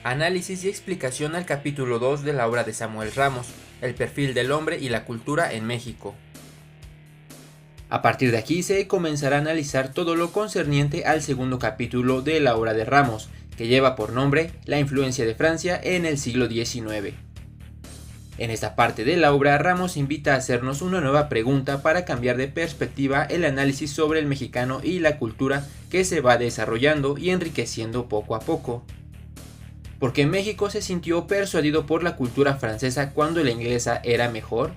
Análisis y explicación al capítulo 2 de la obra de Samuel Ramos, El perfil del hombre y la cultura en México. A partir de aquí se comenzará a analizar todo lo concerniente al segundo capítulo de la obra de Ramos, que lleva por nombre La influencia de Francia en el siglo XIX. En esta parte de la obra, Ramos invita a hacernos una nueva pregunta para cambiar de perspectiva el análisis sobre el mexicano y la cultura que se va desarrollando y enriqueciendo poco a poco. ¿Por qué México se sintió persuadido por la cultura francesa cuando la inglesa era mejor?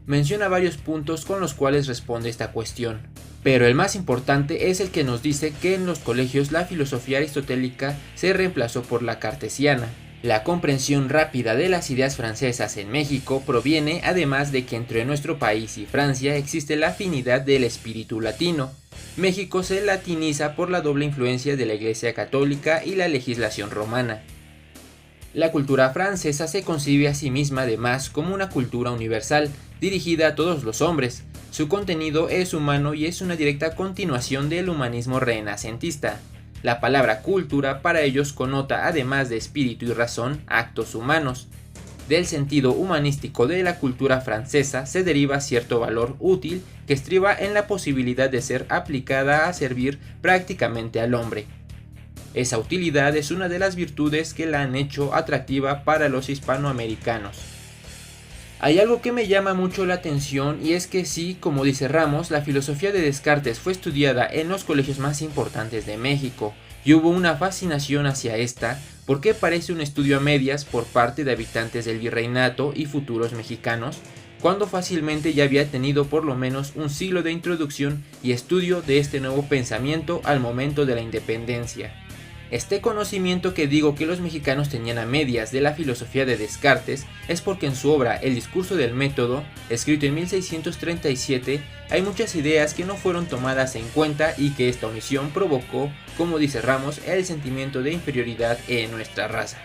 Menciona varios puntos con los cuales responde esta cuestión, pero el más importante es el que nos dice que en los colegios la filosofía aristotélica se reemplazó por la cartesiana. La comprensión rápida de las ideas francesas en México proviene además de que entre nuestro país y Francia existe la afinidad del espíritu latino. México se latiniza por la doble influencia de la Iglesia Católica y la legislación romana. La cultura francesa se concibe a sí misma además como una cultura universal, dirigida a todos los hombres. Su contenido es humano y es una directa continuación del humanismo renacentista. La palabra cultura para ellos connota, además de espíritu y razón, actos humanos. Del sentido humanístico de la cultura francesa se deriva cierto valor útil que estriba en la posibilidad de ser aplicada a servir prácticamente al hombre. Esa utilidad es una de las virtudes que la han hecho atractiva para los hispanoamericanos. Hay algo que me llama mucho la atención y es que sí, como dice Ramos, la filosofía de Descartes fue estudiada en los colegios más importantes de México y hubo una fascinación hacia esta porque parece un estudio a medias por parte de habitantes del virreinato y futuros mexicanos, cuando fácilmente ya había tenido por lo menos un siglo de introducción y estudio de este nuevo pensamiento al momento de la independencia. Este conocimiento que digo que los mexicanos tenían a medias de la filosofía de Descartes es porque en su obra El discurso del método, escrito en 1637, hay muchas ideas que no fueron tomadas en cuenta y que esta omisión provocó, como dice Ramos, el sentimiento de inferioridad en nuestra raza.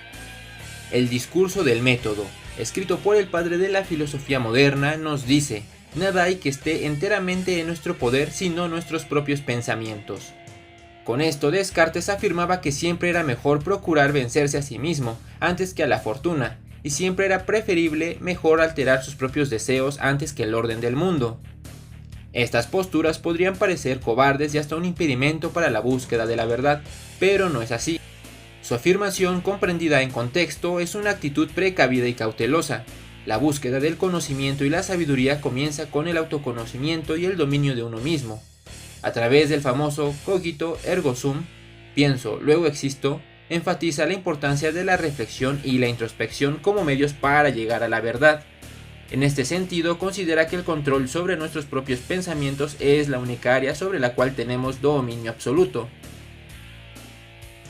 El discurso del método, escrito por el padre de la filosofía moderna, nos dice: nada hay que esté enteramente en nuestro poder sino nuestros propios pensamientos. Con esto Descartes afirmaba que siempre era mejor procurar vencerse a sí mismo antes que a la fortuna, y siempre era preferible mejor alterar sus propios deseos antes que el orden del mundo. Estas posturas podrían parecer cobardes y hasta un impedimento para la búsqueda de la verdad, pero no es así. Su afirmación, comprendida en contexto, es una actitud precavida y cautelosa. La búsqueda del conocimiento y la sabiduría comienza con el autoconocimiento y el dominio de uno mismo. A través del famoso cogito ergo sum, pienso, luego existo, enfatiza la importancia de la reflexión y la introspección como medios para llegar a la verdad. En este sentido, considera que el control sobre nuestros propios pensamientos es la única área sobre la cual tenemos dominio absoluto.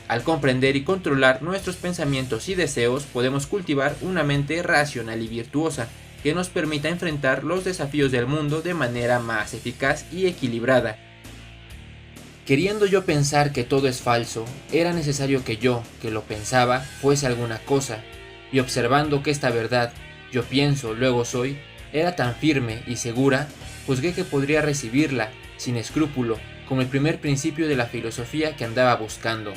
Al comprender y controlar nuestros pensamientos y deseos, podemos cultivar una mente racional y virtuosa, que nos permita enfrentar los desafíos del mundo de manera más eficaz y equilibrada. Queriendo yo pensar que todo es falso, era necesario que yo, que lo pensaba, fuese alguna cosa, y observando que esta verdad, yo pienso, luego soy, era tan firme y segura, juzgué que podría recibirla, sin escrúpulo, como el primer principio de la filosofía que andaba buscando.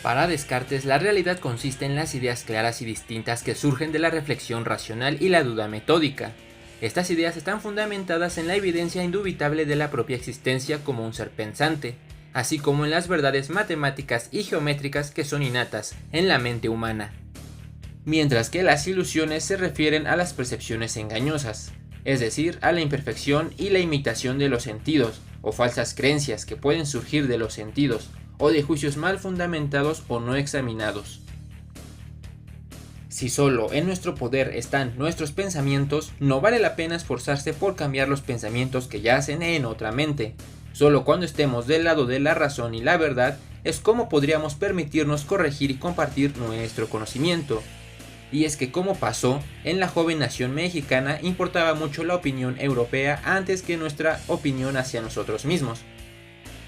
Para Descartes, la realidad consiste en las ideas claras y distintas que surgen de la reflexión racional y la duda metódica. Estas ideas están fundamentadas en la evidencia indubitable de la propia existencia como un ser pensante, así como en las verdades matemáticas y geométricas que son innatas en la mente humana. Mientras que las ilusiones se refieren a las percepciones engañosas, es decir, a la imperfección y la imitación de los sentidos, o falsas creencias que pueden surgir de los sentidos, o de juicios mal fundamentados o no examinados. Si solo en nuestro poder están nuestros pensamientos, no vale la pena esforzarse por cambiar los pensamientos que yacen en otra mente. Solo cuando estemos del lado de la razón y la verdad es como podríamos permitirnos corregir y compartir nuestro conocimiento. Y es que, como pasó, en la joven nación mexicana importaba mucho la opinión europea antes que nuestra opinión hacia nosotros mismos.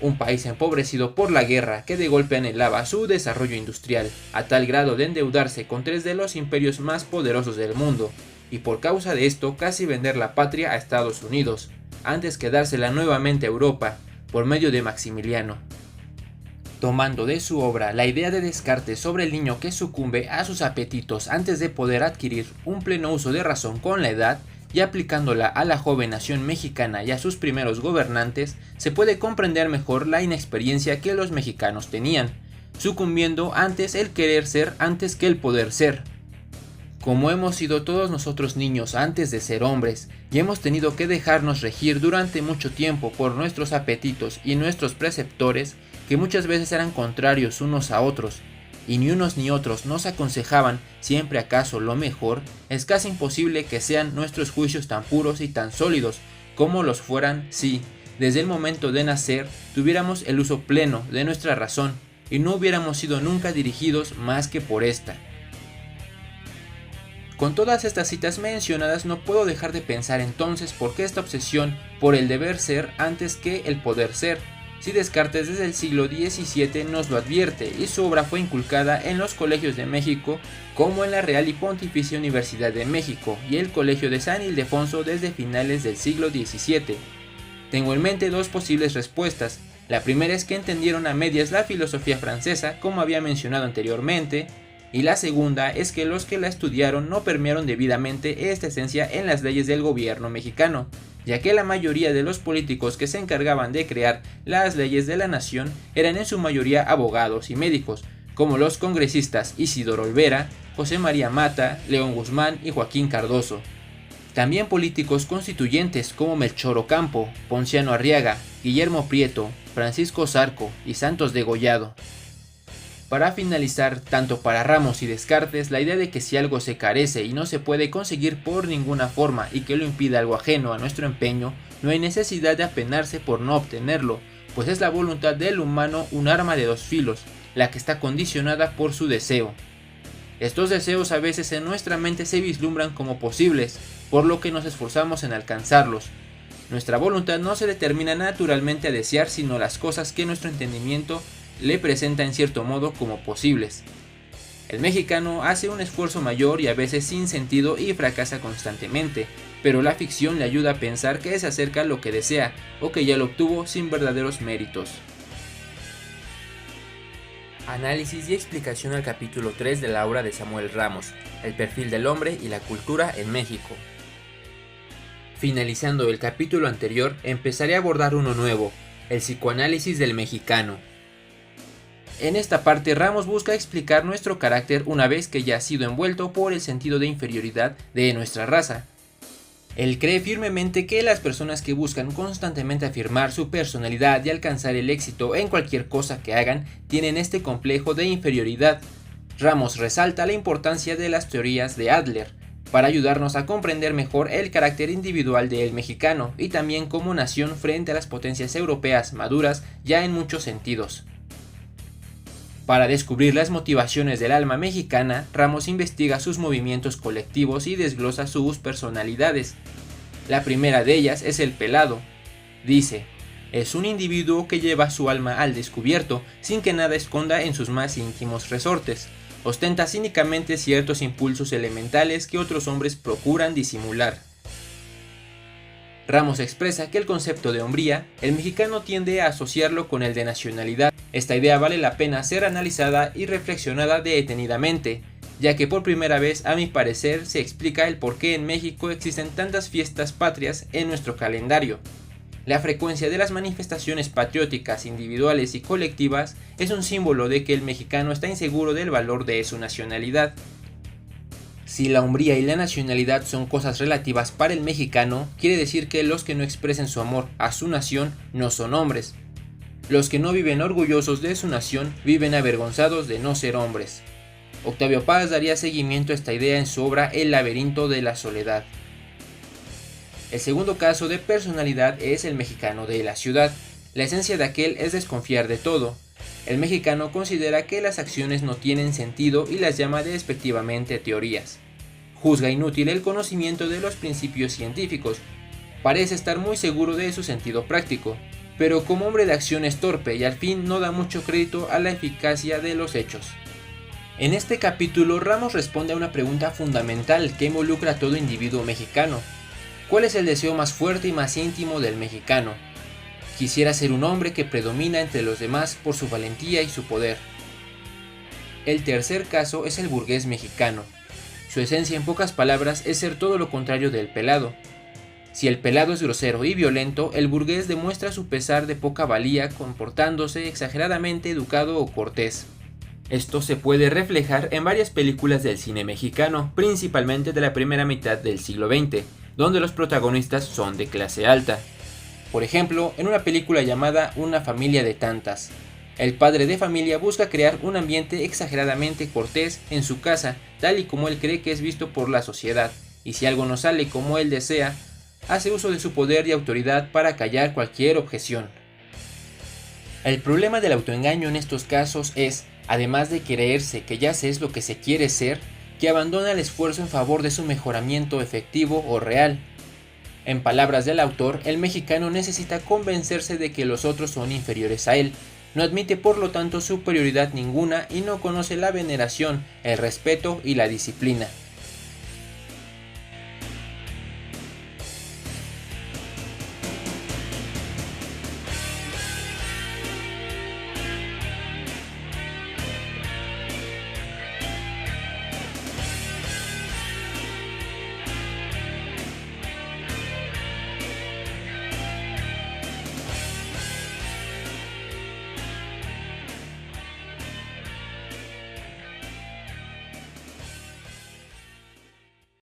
Un país empobrecido por la guerra que de golpe anhelaba su desarrollo industrial, a tal grado de endeudarse con 3 de los imperios más poderosos del mundo, y por causa de esto casi vender la patria a Estados Unidos, antes que dársela nuevamente a Europa, por medio de Maximiliano. Tomando de su obra la idea de Descartes sobre el niño que sucumbe a sus apetitos antes de poder adquirir un pleno uso de razón con la edad, y aplicándola a la joven nación mexicana y a sus primeros gobernantes, se puede comprender mejor la inexperiencia que los mexicanos tenían, sucumbiendo antes el querer ser antes que el poder ser. Como hemos sido todos nosotros niños antes de ser hombres, y hemos tenido que dejarnos regir durante mucho tiempo por nuestros apetitos y nuestros preceptores, que muchas veces eran contrarios unos a otros, y ni unos ni otros nos aconsejaban siempre acaso lo mejor, es casi imposible que sean nuestros juicios tan puros y tan sólidos como los fueran si, desde el momento de nacer, tuviéramos el uso pleno de nuestra razón y no hubiéramos sido nunca dirigidos más que por esta. Con todas estas citas mencionadas no puedo dejar de pensar entonces por qué esta obsesión por el deber ser antes que el poder ser, si Descartes desde el siglo XVII nos lo advierte y su obra fue inculcada en los colegios de México como en la Real y Pontificia Universidad de México y el Colegio de San Ildefonso desde finales del siglo XVII. Tengo en mente dos posibles respuestas. La primera es que entendieron a medias la filosofía francesa, como había mencionado anteriormente, y la segunda es que los que la estudiaron no permearon debidamente esta esencia en las leyes del gobierno mexicano, ya que la mayoría de los políticos que se encargaban de crear las leyes de la nación eran en su mayoría abogados y médicos, como los congresistas Isidoro Olvera, José María Mata, León Guzmán y Joaquín Cardoso. También políticos constituyentes como Melchor Ocampo, Ponciano Arriaga, Guillermo Prieto, Francisco Zarco y Santos Degollado. Para finalizar, tanto para Ramos y Descartes, la idea de que si algo se carece y no se puede conseguir por ninguna forma y que lo impida algo ajeno a nuestro empeño, no hay necesidad de apenarse por no obtenerlo, pues es la voluntad del humano un arma de dos filos, la que está condicionada por su deseo. Estos deseos a veces en nuestra mente se vislumbran como posibles, por lo que nos esforzamos en alcanzarlos. Nuestra voluntad no se determina naturalmente a desear sino las cosas que nuestro entendimiento le presenta en cierto modo como posibles. El mexicano hace un esfuerzo mayor y a veces sin sentido y fracasa constantemente, pero la ficción le ayuda a pensar que se acerca a lo que desea o que ya lo obtuvo sin verdaderos méritos. Análisis y explicación al capítulo 3 de la obra de Samuel Ramos, El perfil del hombre y la cultura en México. Finalizando el capítulo anterior, empezaré a abordar uno nuevo, el psicoanálisis del mexicano. En esta parte Ramos busca explicar nuestro carácter una vez que ya ha sido envuelto por el sentido de inferioridad de nuestra raza. Él cree firmemente que las personas que buscan constantemente afirmar su personalidad y alcanzar el éxito en cualquier cosa que hagan tienen este complejo de inferioridad. Ramos resalta la importancia de las teorías de Adler para ayudarnos a comprender mejor el carácter individual del mexicano y también como nación frente a las potencias europeas maduras ya en muchos sentidos. Para descubrir las motivaciones del alma mexicana, Ramos investiga sus movimientos colectivos y desglosa sus personalidades. La primera de ellas es el pelado. Dice, es un individuo que lleva su alma al descubierto sin que nada esconda en sus más íntimos resortes. Ostenta cínicamente ciertos impulsos elementales que otros hombres procuran disimular. Ramos expresa que el concepto de hombría, el mexicano tiende a asociarlo con el de nacionalidad. Esta idea vale la pena ser analizada y reflexionada detenidamente, ya que por primera vez, a mi parecer, se explica el por qué en México existen tantas fiestas patrias en nuestro calendario. La frecuencia de las manifestaciones patrióticas individuales y colectivas es un símbolo de que el mexicano está inseguro del valor de su nacionalidad. Si la hombría y la nacionalidad son cosas relativas para el mexicano, quiere decir que los que no expresen su amor a su nación no son hombres. Los que no viven orgullosos de su nación viven avergonzados de no ser hombres. Octavio Paz daría seguimiento a esta idea en su obra El laberinto de la soledad. El segundo caso de personalidad es el mexicano de la ciudad. La esencia de aquel es desconfiar de todo. El mexicano considera que las acciones no tienen sentido y las llama despectivamente teorías. Juzga inútil el conocimiento de los principios científicos. Parece estar muy seguro de su sentido práctico, pero como hombre de acción es torpe y al fin no da mucho crédito a la eficacia de los hechos. En este capítulo Ramos responde a una pregunta fundamental que involucra a todo individuo mexicano. ¿Cuál es el deseo más fuerte y más íntimo del mexicano? Quisiera ser un hombre que predomina entre los demás por su valentía y su poder. El tercer caso es el burgués mexicano. Su esencia, en pocas palabras, es ser todo lo contrario del pelado. Si el pelado es grosero y violento, el burgués demuestra su pesar de poca valía comportándose exageradamente educado o cortés. Esto se puede reflejar en varias películas del cine mexicano, principalmente de la primera mitad del siglo XX, donde los protagonistas son de clase alta. Por ejemplo, en una película llamada Una familia de tantas, el padre de familia busca crear un ambiente exageradamente cortés en su casa, tal y como él cree que es visto por la sociedad, y si algo no sale como él desea, hace uso de su poder y autoridad para callar cualquier objeción. El problema del autoengaño en estos casos es, además de creerse que ya se es lo que se quiere ser, que abandona el esfuerzo en favor de su mejoramiento efectivo o real. En palabras del autor, el mexicano necesita convencerse de que los otros son inferiores a él, no admite por lo tanto superioridad ninguna y no conoce la veneración, el respeto y la disciplina.